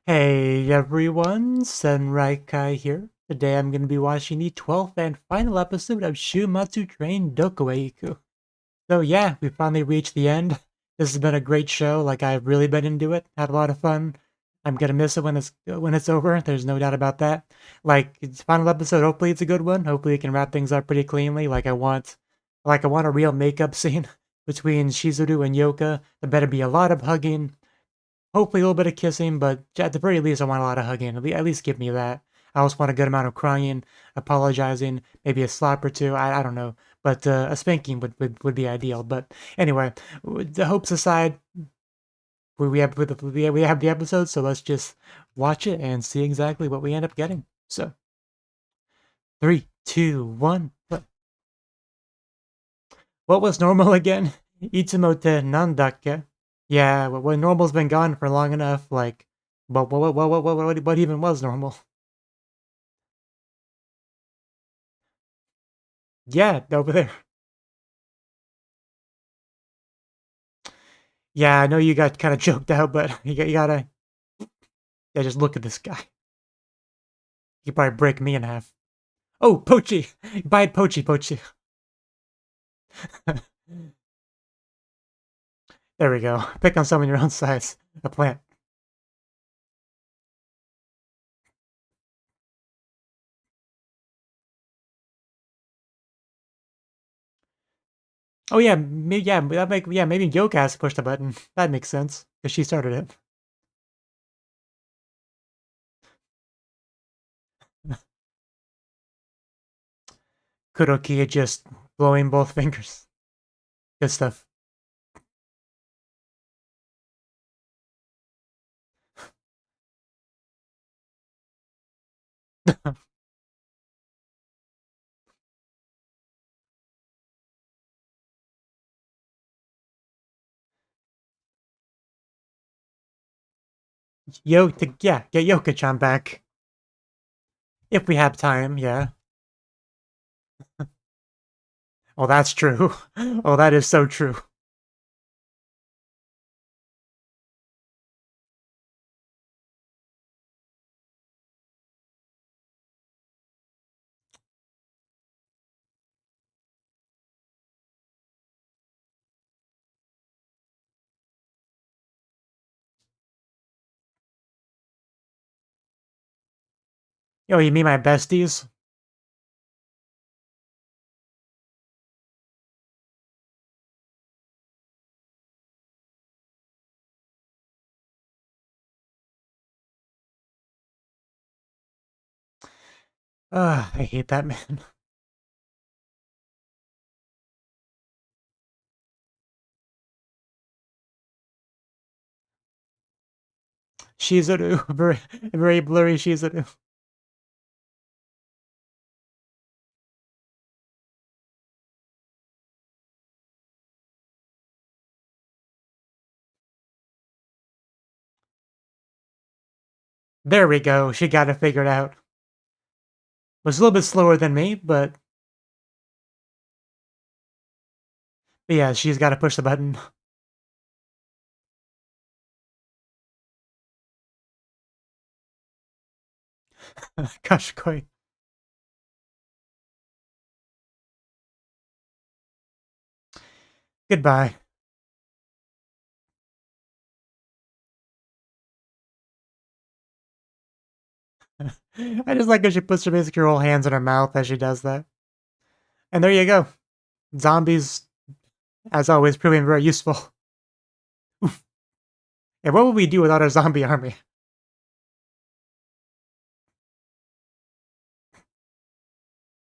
Hey everyone, Senraikai here. Today I'm going to be watching the 12th and final episode of Shuumatsu Train Doko. So yeah, we finally reached the end. This has been a great show, like I've really been into it, had a lot of fun. I'm gonna miss it when it's over, there's no doubt about that. Like, it's final episode, hopefully it's a good one. Hopefully it can wrap things up pretty cleanly. Like I want a real makeup scene between Shizuru and Yoka. There better be a lot of hugging. Hopefully a little bit of kissing, but at the very least, I want a lot of hugging. At least give me that. I also want a good amount of crying, apologizing, maybe a slap or two. I don't know, but a spanking would be ideal. But anyway, the hopes aside, we have the episode, so let's just watch it and see exactly what we end up getting. So 3, 2, 1. What was normal again? Itsumote nandakke? Yeah, when normal's been gone for long enough, like, what even was normal? Yeah, over there. Yeah, I know you got kind of choked out, but you gotta, yeah, just look at this guy. He could probably break me in half. Oh, Pochi! Bite Pochi, Pochi. There we go. Pick on someone your own size. A plant. Oh yeah, maybe Yoka has to push the button. That makes sense because she started it. Kuroki just blowing both fingers. Good stuff. Get Yoka-chan back if we have time. Yeah. Oh, that's true. Oh, that is so true. Yo, you mean my besties? I hate that man. Shizuru, very blurry Shizuru. There we go. She got it figured out. Was a little bit slower than me, but yeah, she's got to push the button. Kashkoi. Goodbye. I just like how she puts her basically her whole hands in her mouth as she does that. And there you go. Zombies, as always, proving very useful. Oof. Yeah, what would we do without our zombie army?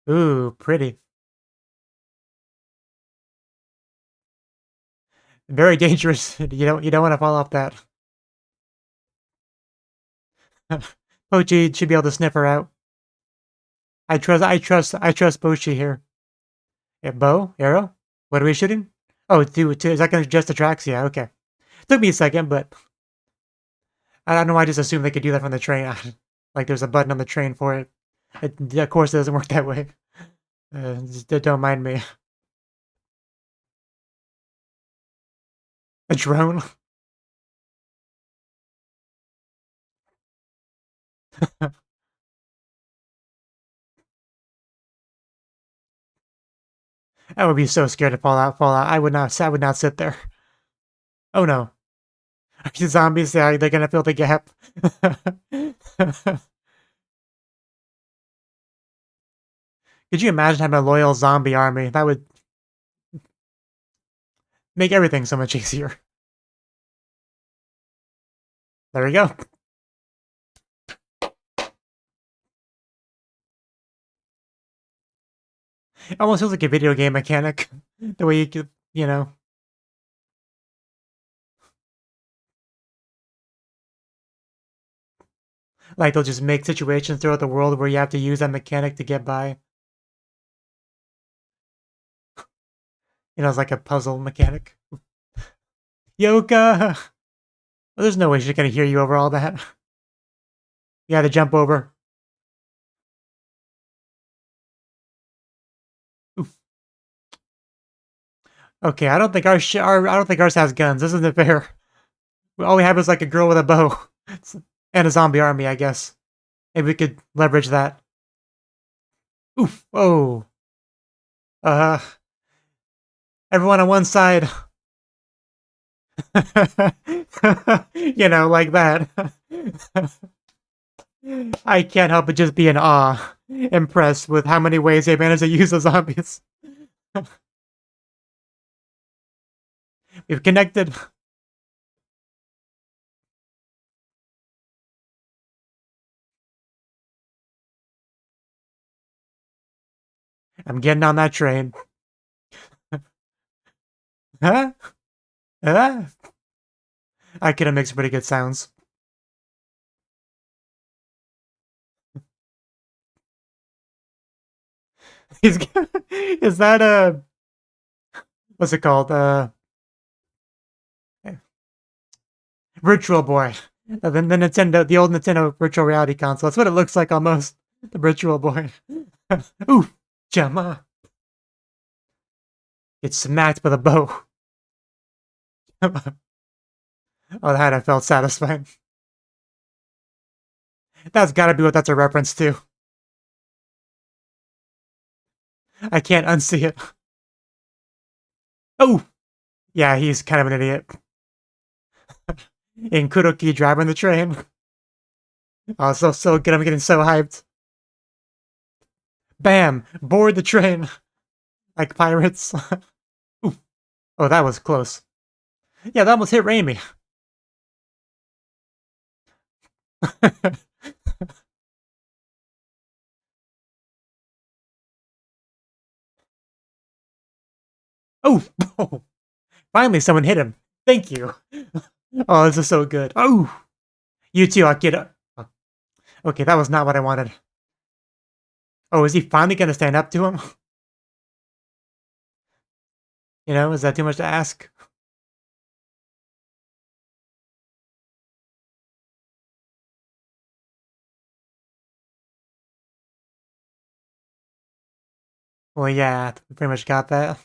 Ooh, pretty. Very dangerous. You don't want to fall off that. Pochi should be able to sniff her out. I trust Pochi here. Yeah, bow, arrow. What are we shooting? Oh, is that gonna just attracts? Yeah, okay. Took me a second, but I don't know why I just assumed they could do that from the train. Like there's a button on the train for it. Of course, it doesn't work that way. Don't mind me. A drone? I would be so scared to fall out, fall out. I would not sit there. Oh no. The zombies, they're gonna fill the gap. Could you imagine having a loyal zombie army? That would make everything so much easier. There we go. It almost feels like a video game mechanic. The way you could, you know, like they'll just make situations throughout the world where you have to use that mechanic to get by. You know, it's like a puzzle mechanic. Yoka! Well, there's no way she's gonna hear you over all that. You gotta jump over. Oof. Okay, I don't think I don't think ours has guns. This isn't fair. All we have is like a girl with a bow and a zombie army, I guess. Maybe we could leverage that. Oof! Oh, uh, everyone on one side. You know, like that. I can't help but just be in awe, impressed with how many ways they managed to use the zombies. We've connected. I'm getting on that train. Huh? Huh? I could have made some pretty good sounds. He's, is that a what's it called? Virtual Boy. The Nintendo, the old Nintendo virtual reality console. That's what it looks like almost. The Virtual Boy. Ooh, Jama. It's smacked with a bow. Oh, that I felt satisfied. That's gotta be what that's a reference to. I can't unsee it. Oh! Yeah, he's kind of an idiot. In Kuroki driving the train. Oh, so good. I'm getting so hyped. Bam! Board the train. Like pirates. Ooh. Oh, that was close. Yeah, that almost hit Raimi. Oh! Finally, someone hit him. Thank you. Oh, this is so good. Oh! You too, Akira. Okay, that was not what I wanted. Oh, is he finally gonna stand up to him? You know, is that too much to ask? Well, yeah, we pretty much got that.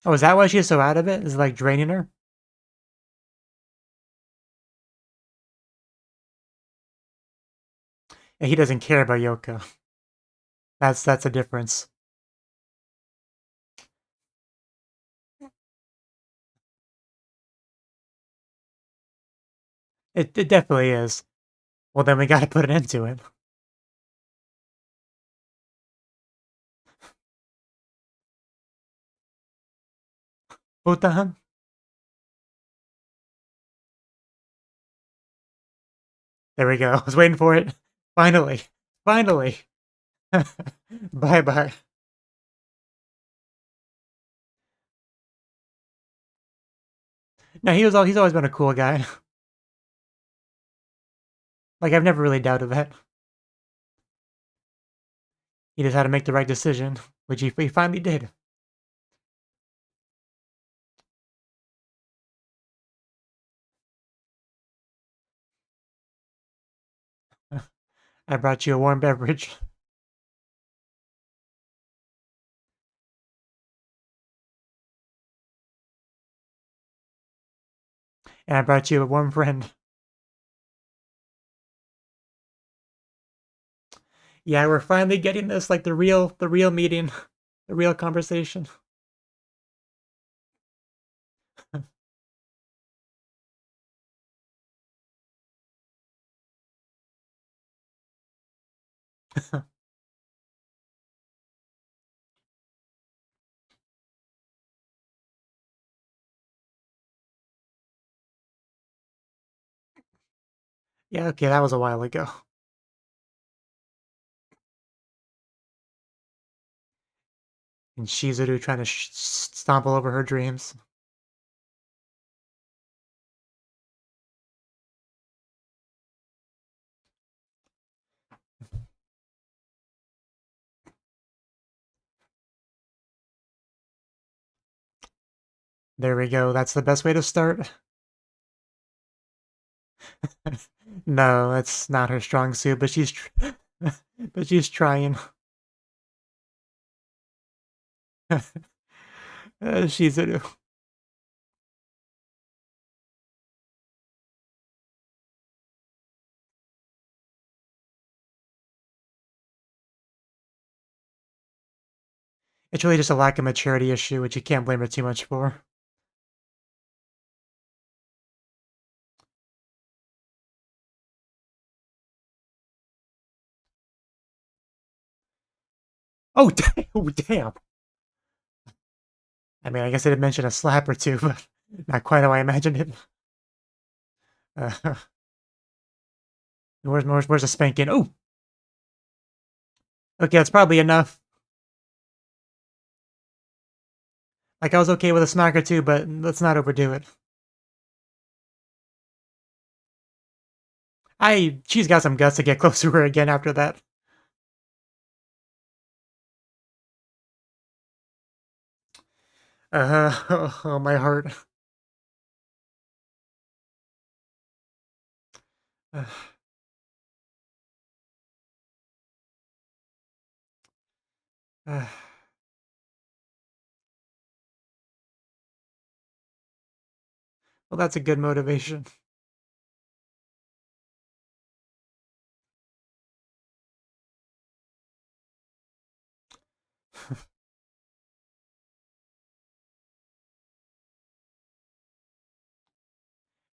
Oh, is that why she's so out of it? Is it like draining her? And he doesn't care about Yoko. That's a difference. It definitely is. Well, then we gotta put an end to it. Botan? There we go. I was waiting for it. Finally. Finally. Bye bye. No, he's always been a cool guy. Like I've never really doubted that. He just had to make the right decision, which he finally did. I brought you a warm beverage. And I brought you a warm friend. Yeah, we're finally getting this, like the real meeting, the real conversation. Yeah, okay, that was a while ago. And Shizuru trying to stomp all over her dreams. There we go. That's the best way to start. No, that's not her strong suit, but but she's trying. Shizuru. It's really just a lack of maturity issue, which you can't blame her too much for. Oh, damn. Oh, damn. I mean, I guess I did mention a slap or two, but not quite how I imagined it. Uh, where's the spanking? Oh, okay, that's probably enough. Like, I was okay with a smack or two, but let's not overdo it. She's got some guts to get close to her again after that. Oh, my heart. Uh, uh, well, that's a good motivation.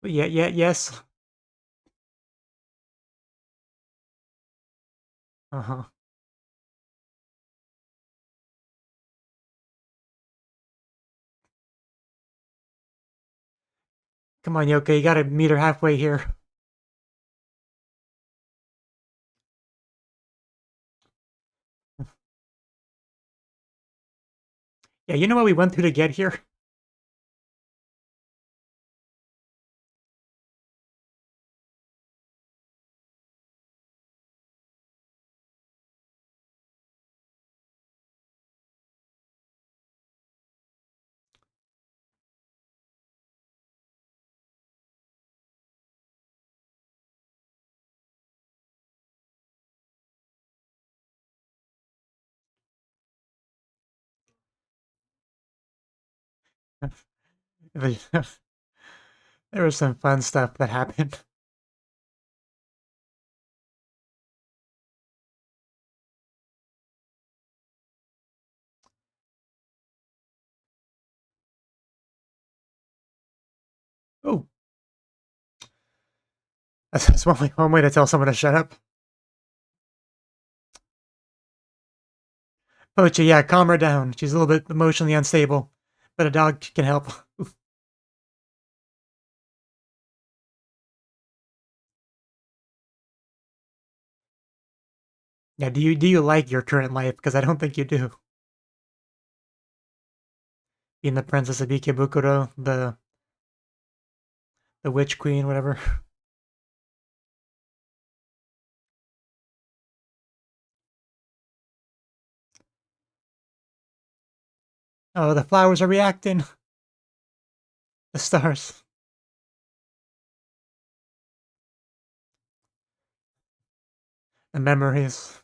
But yes. Uh-huh. Come on, Yoka, you gotta meet her halfway here. Yeah, you know what we went through to get here? There was some fun stuff that happened. Oh, that's one way to tell someone to shut up. Pocha, yeah, calm her down. She's a little bit emotionally unstable, but a dog can help. Yeah, do you like your current life? Because I don't think you do. Being the princess of Ikebukuro, the witch queen, whatever. Oh, the flowers are reacting. The stars. The memories.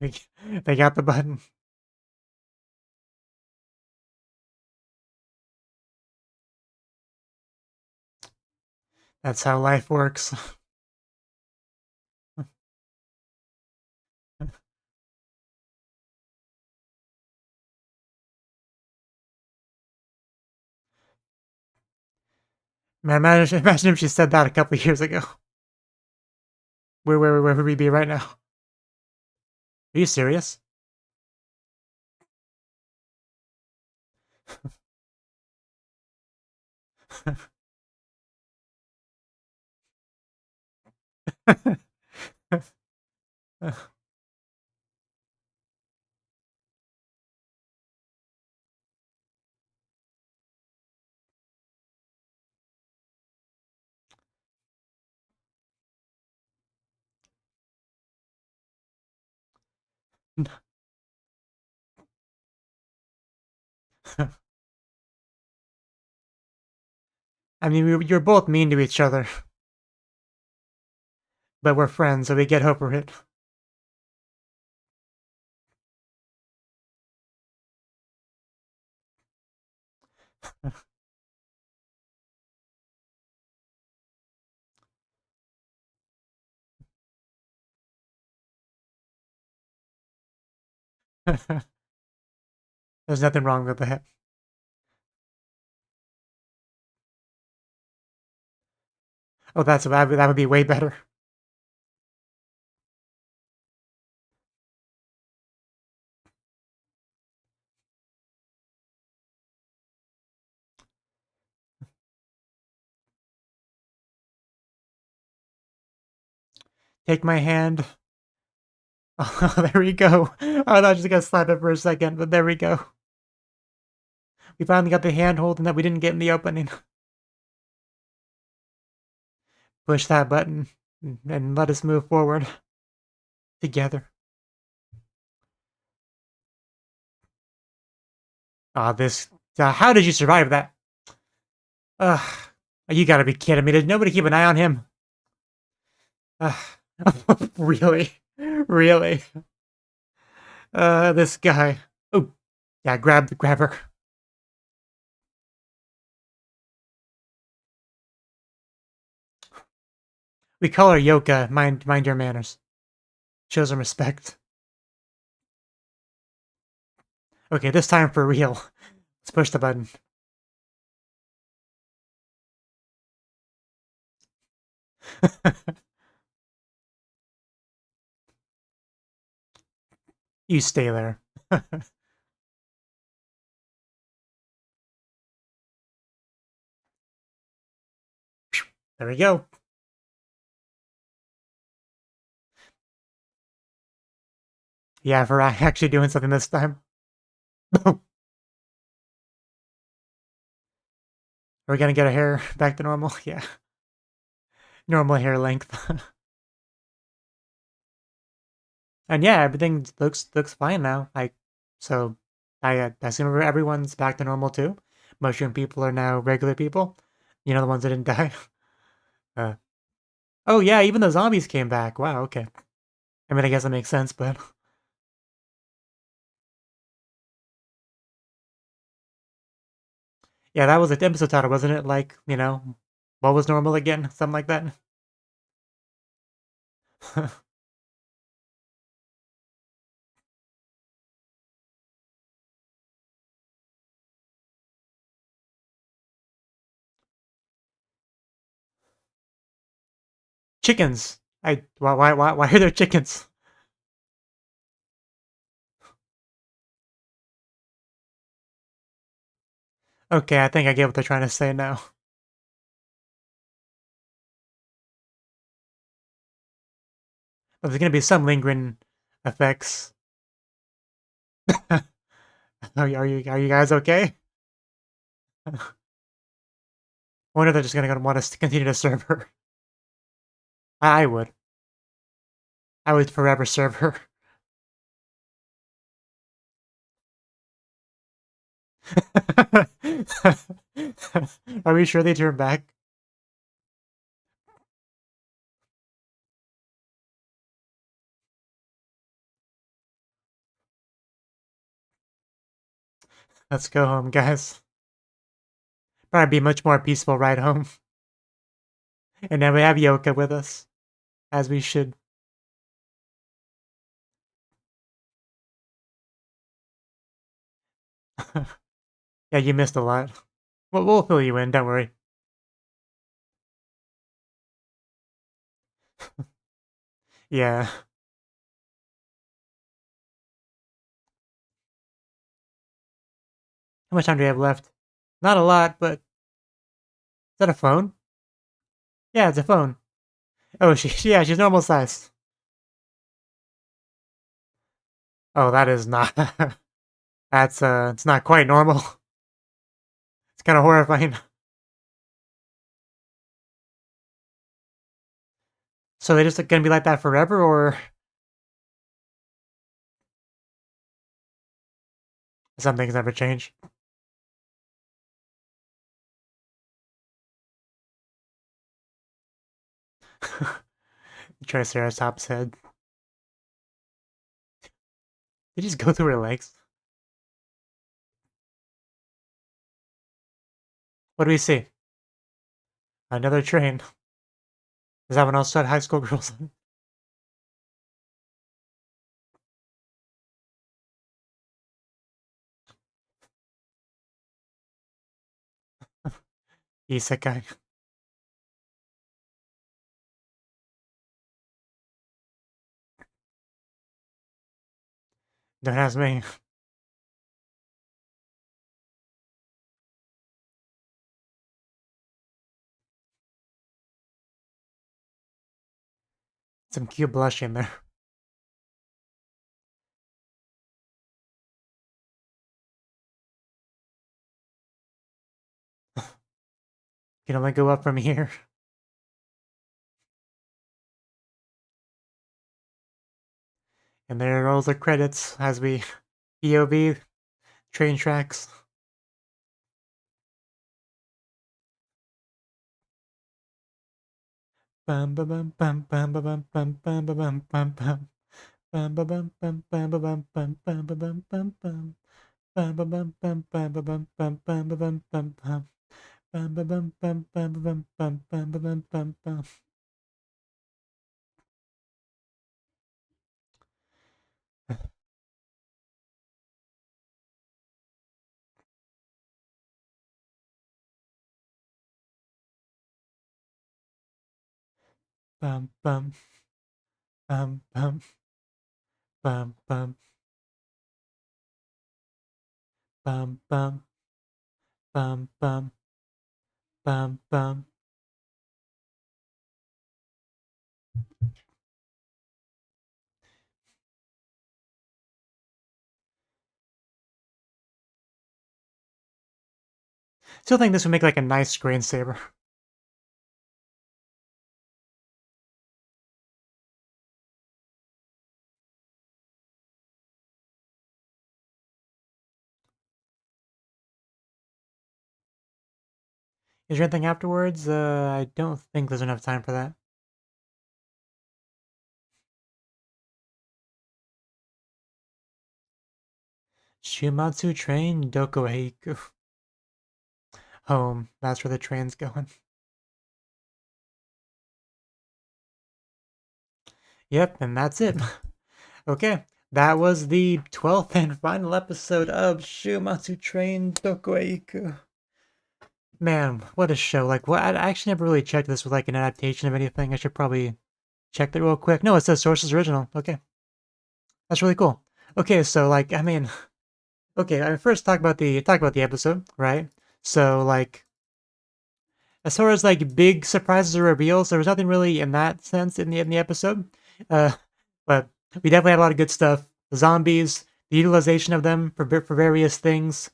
They, they got the button. That's how life works. Man, imagine if she said that a couple of years ago. Where would we be right now? Are you serious? I mean, you're both mean to each other, but we're friends, so we get over it. There's nothing wrong with that. Oh, that would be way better. Take my hand. Oh, there we go. I thought I was just gonna slap it for a second, but there we go. We finally got the handhold and that we didn't get in the opening. Push that button and let us move forward together. Ah, this. How did you survive that? Ugh. You gotta be kidding me. Did nobody keep an eye on him? Really? Really? This guy. Oh, yeah, grab her. We call her Yoka. Mind your manners. Show some respect. Okay, this time for real. Let's push the button. You stay there. There we go. Yeah, for actually doing something this time. Are we gonna get our hair back to normal? Yeah. Normal hair length. And yeah, everything looks fine now. So I assume everyone's back to normal too. Mushroom people are now regular people. You know, the ones that didn't die. Uh, oh yeah, even the zombies came back. Wow, okay. I mean, I guess that makes sense, but yeah, that was the episode title, wasn't it? Like, what was normal again? Something like that. Chickens. Why are there chickens? Okay, I think I get what they're trying to say now. But there's gonna be some lingering effects. Are you guys okay? I wonder if they're just gonna want us to continue to serve her. I would. I would forever serve her. Are we sure they turn back? Let's go home, guys. Probably be a much more peaceful ride home. And then we have Yoka with us, as we should. Yeah, you missed a lot. We'll fill you in, don't worry. Yeah. How much time do we have left? Not a lot, but is that a phone? Yeah, it's a phone. Oh, yeah, she's normal size. Oh, that is not. That's it's not quite normal. It's kind of horrifying. So they just gonna be like that forever, or some things never change? Triceratops head. Did you just go through her legs? What do we see? Another train. Is that one also had high school girls on it? Isekai. Don't ask me. Some cute blush in there. Can only go up from here. And there rolls the credits as we POV train tracks. Bum bum bum bum bum bum bum bum bum bum bum. Bum bum bum bum bum bum bum bum bum bum bum. Bum bum bum bum bum bum bum bum bum bum bum. Bum bum bum bum bum bum bum bum bum bum bum. Bum bum bum bum bum bum bum bum bum bum bum bum. Still think this would make like a nice screensaver. Is there anything afterwards? I don't think there's enough time for that. Shuumatsu Train Doko. Home. That's where the train's going. Yep, and that's it. Okay, that was the 12th and final episode of Shuumatsu Train Doko. Man, what a show. Like, what? I actually never really checked this with like an adaptation of anything. I should probably check that real quick. No, it says sources original. Okay, that's really cool. Okay, so like, I mean, okay, I first talk about the episode, right? So like, as far as like big surprises or reveals, there was nothing really in that sense in the episode. Uh, but we definitely had a lot of good stuff. The zombies, the utilization of them for various things.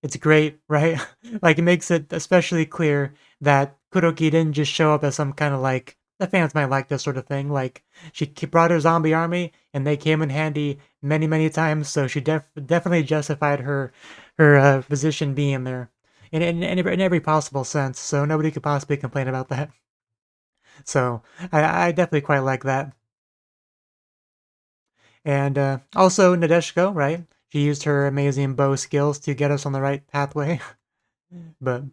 It's great, right? Like it makes it especially clear that Kuroki didn't just show up as some kind of like the fans might like this sort of thing. Like brought her zombie army, and they came in handy many times. So she definitely justified her position being there in every possible sense. So nobody could possibly complain about that. So I definitely quite like that. And also Nadeshiko, right? She used her amazing bow skills to get us on the right pathway. But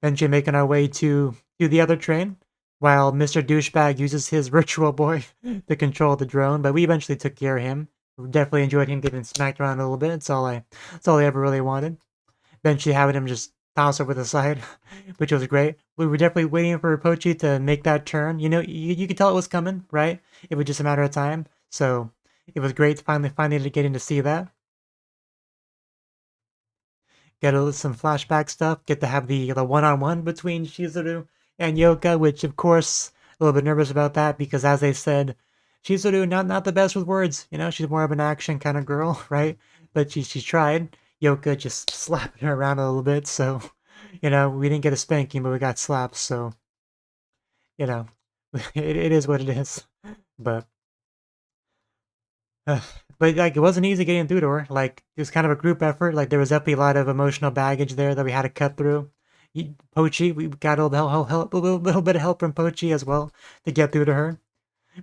eventually making our way to the other train, while Mr. Douchebag uses his virtual boy to control the drone. But we eventually took care of him. Definitely enjoyed him getting smacked around a little bit. That's all I ever really wanted. Eventually having him just toss over the side, which was great. We were definitely waiting for Pochi to make that turn. You know, you could tell it was coming, right? It was just a matter of time. So it was great finally getting to see that. Get some flashback stuff. Get to have the one-on-one between Shizuru and Yoka, which of course a little bit nervous about that because as they said, Shizuru not the best with words. You know, she's more of an action kind of girl, right? But she tried. Yoka just slapping her around a little bit, so you know we didn't get a spanking, but we got slaps. So you know, it is what it is. But but like it wasn't easy getting through to her. Like it was kind of a group effort. Like there was definitely a lot of emotional baggage there that we had to cut through. Pochi, we got a little bit of help from Pochi as well to get through to her.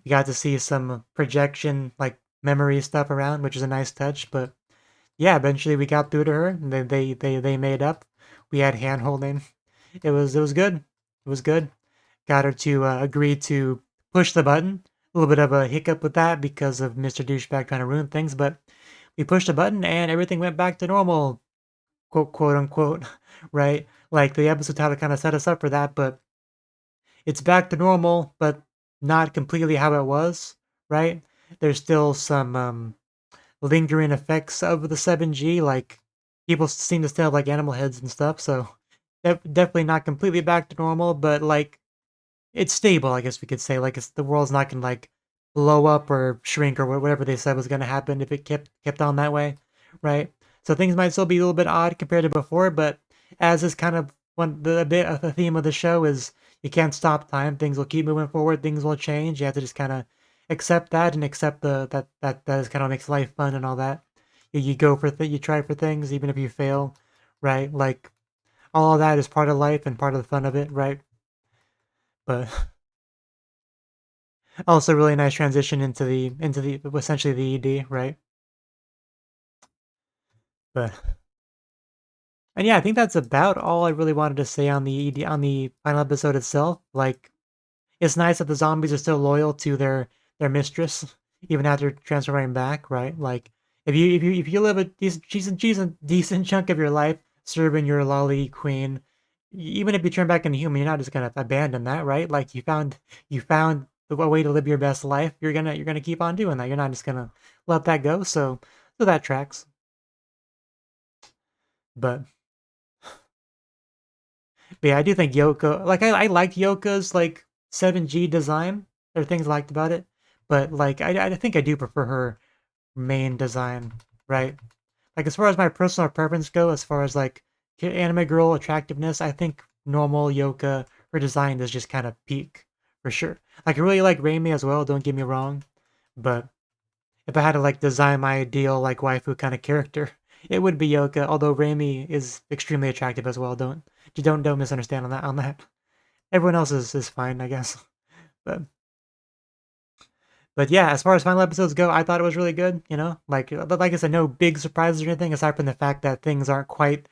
We got to see some projection, like memory stuff around, which was a nice touch. But yeah, eventually we got through to her. And they made up. We had hand holding. It was good. It was good. Got her to agree to push the button. A little bit of a hiccup with that because of Mr. Douchebag trying to ruin things, but we pushed the button and everything went back to normal, quote unquote, right? Like the episode title kind of set us up for that, but it's back to normal, but not completely how it was, right? There's still some lingering effects of the 7G, like people seem to still have like animal heads and stuff, so definitely not completely back to normal, but like it's stable, I guess we could say. Like it's the world's not gonna like blow up or shrink or whatever they said was gonna happen if it kept on that way, right? So things might still be a little bit odd compared to before, but as is kind of one the a bit of the theme of the show is you can't stop time. Things will keep moving forward. Things will change. You have to just kind of accept that and accept that is kind of makes life fun and all that. You go for you try for things even if you fail, right? Like all of that is part of life and part of the fun of it, right? But also, really nice transition into the essentially the ED, right? But and yeah, I think that's about all I really wanted to say on the ED on the final episode itself. Like, it's nice that the zombies are still loyal to their mistress even after transferring back, right? Like, if you live a decent chunk of your life serving your lolly queen, even if you turn back into human, you're not just gonna abandon that, right? Like, you found the way to live your best life. You're gonna keep on doing that. You're not just gonna let that go. So that tracks. But But yeah, I do think Yoko like I liked Yoko's like 7G design. There are things I liked about it. But like I think I do prefer her main design, right? Like as far as my personal preference go, as far as like anime girl attractiveness, I think normal Yoka, her design is just kind of peak for sure. Like I really like Raimi as well, don't get me wrong. But if I had to like design my ideal like waifu kind of character, it would be Yoka. Although Raimi is extremely attractive as well. Don't misunderstand on that. Everyone else is fine, I guess. But but yeah, as far as final episodes go, I thought it was really good. You know, like I said, no big surprises or anything aside from the fact that things aren't quite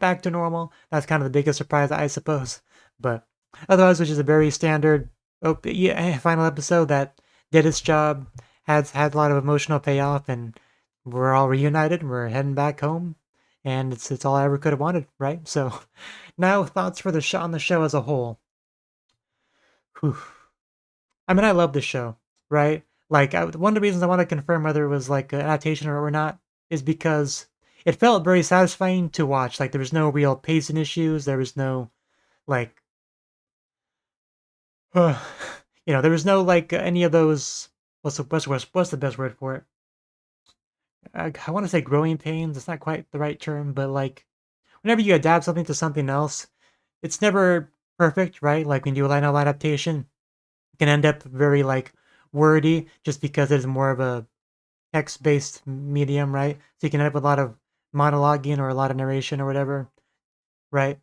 back to normal. That's kind of the biggest surprise, I suppose. But otherwise, which is a very standard yeah, final episode that did its job, had a lot of emotional payoff, and we're all reunited. We're heading back home, and it's all I ever could have wanted, right? So now thoughts for the show on the show as a whole. Whew. I mean, I love the show, right? Like one of the reasons I want to confirm whether it was like an adaptation or not is because it felt very satisfying to watch. Like there was no real pacing issues. There was no like, uh, there was no like any of those. What's the best word for it? I want to say growing pains. It's not quite the right term, but like whenever you adapt something to something else, it's never perfect, right? Like when you do a line novel adaptation, it can end up very like wordy just because it's more of a text-based medium, right? So you can end up with a lot of monologuing or a lot of narration or whatever, right?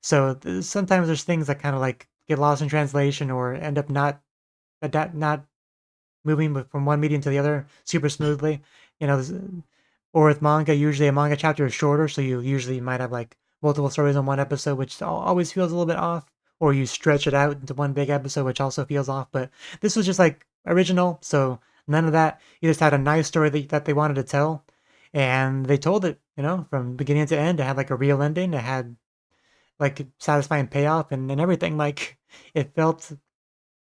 So sometimes there's things that kind of like get lost in translation or end up not moving from one medium to the other super smoothly. You know, or with manga, usually a manga chapter is shorter, so you usually might have like multiple stories in one episode, which always feels a little bit off. Or you stretch it out into one big episode, which also feels off. But this was just like original, so none of that. You just had a nice story that they wanted to tell, and they told it, from beginning to end. It had like a real ending. It had like satisfying payoff and everything. Like it felt,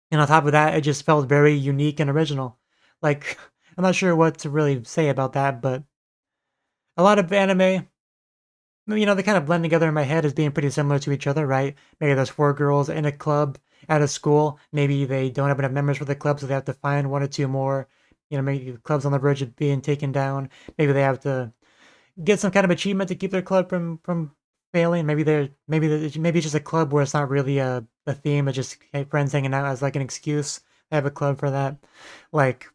and on top of that, it just felt very unique and original. Like I'm not sure what to really say about that, but a lot of anime, they kind of blend together in my head as being pretty similar to each other, right? Maybe there's four girls in a club at a school. Maybe they don't have enough members for the club, so they have to find one or two more. Maybe the club's on the verge of being taken down. Maybe they have to get some kind of achievement to keep their club from failing. Maybe it's just a club where it's not really a theme. It's just friends hanging out as like an excuse. They have a club for that, like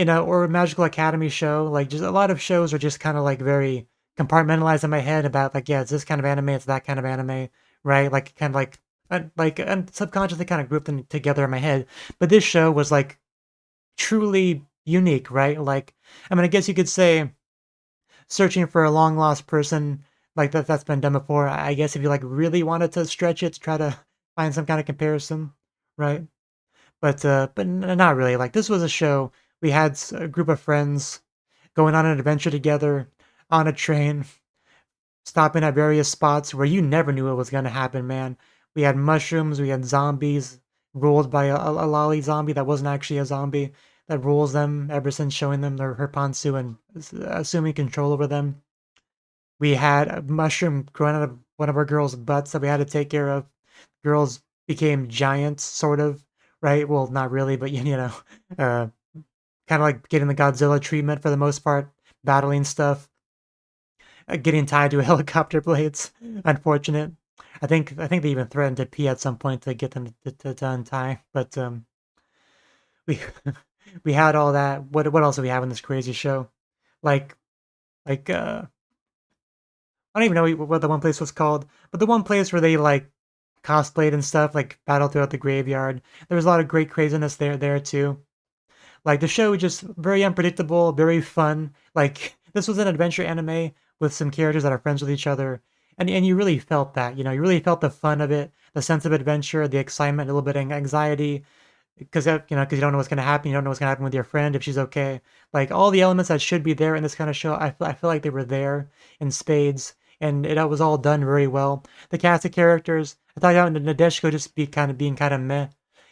or a magical academy show. Like just a lot of shows are just kind of like very compartmentalized in my head about like it's this kind of anime, it's that kind of anime, right? Like kind of like subconsciously kind of grouped them together in my head. But this show was like truly unique, right? Like I mean, I guess you could say searching for a long lost person like that's been done before. I guess if you like really wanted to stretch it to try to find some kind of comparison, right? But not really. Like this was a show. We had a group of friends going on an adventure together on a train, stopping at various spots where you never knew what was going to happen, man. We had mushrooms, we had zombies ruled by a lolly zombie that wasn't actually a zombie that rules them ever since showing them her ponsu and assuming control over them. We had a mushroom growing out of one of our girls' butts that we had to take care of. Girls became giants, sort of, right? Well, not really, but uh, kind of like getting the Godzilla treatment for the most part, battling stuff, getting tied to helicopter blades. Unfortunate. I think they even threatened to pee at some point to get them to untie. But we we had all that. What else do we have in this crazy show? Like like I don't even know what the one place was called, but the one place where they like cosplayed and stuff, like battled throughout the graveyard. There was a lot of great craziness there too. Like the show was just very unpredictable, very fun. Like this was an adventure anime with some characters that are friends with each other. And you really felt that, you really felt the fun of it, the sense of adventure, the excitement, a little bit of anxiety, because you don't know what's gonna happen. You don't know what's gonna happen with your friend if she's okay. Like all the elements that should be there in this kind of show, I feel like they were there in spades, and it was all done very well. The cast of characters, I thought Nadeshiko just being kind of meh,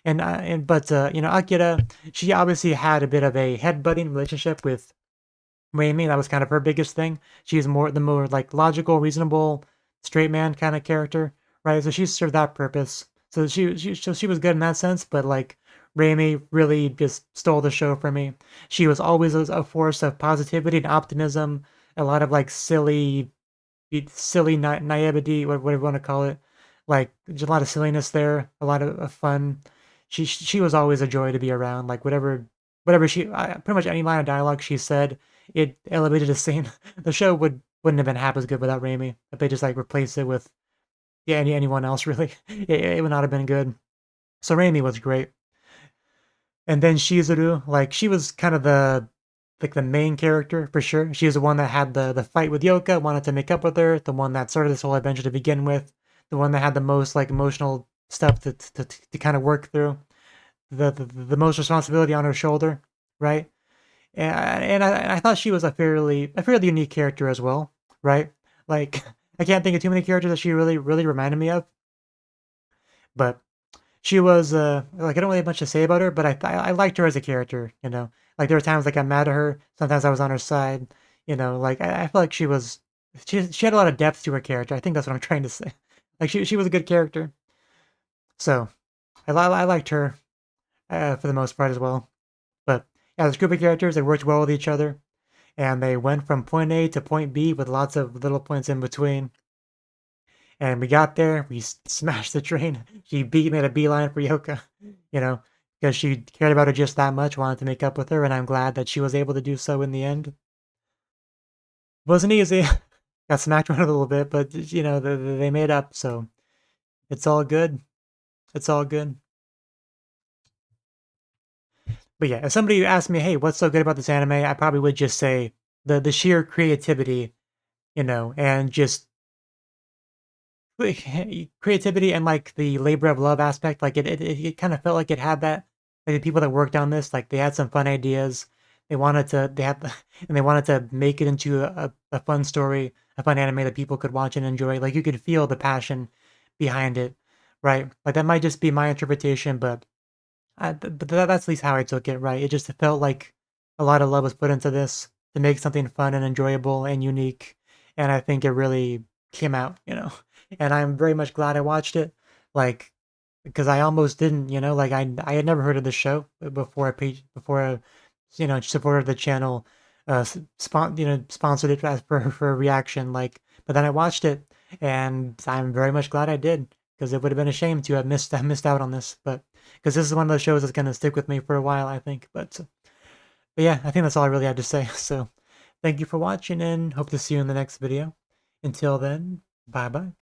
and but Akira, she obviously had a bit of a headbutting relationship with Raimi. That was kind of her biggest thing. She's the more like logical, reasonable, straight man kind of character, right? So she served that purpose. So she was good in that sense, but like Raimi really just stole the show for me. She was always a force of positivity and optimism. A lot of like silly naivety, whatever you want to call it. Like just a lot of silliness there, a lot of fun. She was always a joy to be around. Like whatever pretty much any line of dialogue she said, it elevated the scene. The show wouldn't have been half as good without Raimi. If they just like replaced it with anyone else really, it would not have been good. So Raimi was great. And then Shizuru, like she was kind of the main character for sure. She was the one that had the fight with Yoka, wanted to make up with her, the one that started this whole adventure to begin with, the one that had the most like emotional stuff to kind of work through, the most responsibility on her shoulder, right? And I thought she was a fairly unique character as well, right? Like I can't think of too many characters that she really reminded me of, but she was like I don't really have much to say about her, but I liked her as a character. Like there were times like I'm mad at her. Sometimes I was on her side. Like I feel like she had a lot of depth to her character. I think that's what I'm trying to say. Like she was a good character. So I liked her for the most part as well. But yeah, this group of characters they worked well with each other, and they went from point A to point B with lots of little points in between. And we got there, we smashed the train. She made a beeline for Yoka, you know, because she cared about her just that much, wanted to make up with her, and I'm glad that she was able to do so in the end. Wasn't easy. Got smacked around a little bit, but they made up, so it's all good. It's all good. But yeah, if somebody asked me, "Hey, what's so good about this anime?" I probably would just say the sheer creativity, and just like, creativity and like the labor of love aspect. Like it kind of felt like it had that. Like the people that worked on this, like they had some fun ideas. They had and they wanted to make it into a fun story, a fun anime that people could watch and enjoy. Like you could feel the passion behind it, right? Like that might just be my interpretation, but that's at least how I took it, right? It just felt like a lot of love was put into this to make something fun and enjoyable and unique, and I think it really came out. And I'm very much glad I watched it, like because I almost didn't, like I had never heard of this show before I supported the channel, sponsored it as for a reaction, like, but then I watched it, and I'm very much glad I did because it would have been a shame to have missed out on this, but because this is one of those shows that's gonna stick with me for a while, I think. But yeah, I think that's all I really had to say. So thank you for watching, and hope to see you in the next video. Until then, bye bye.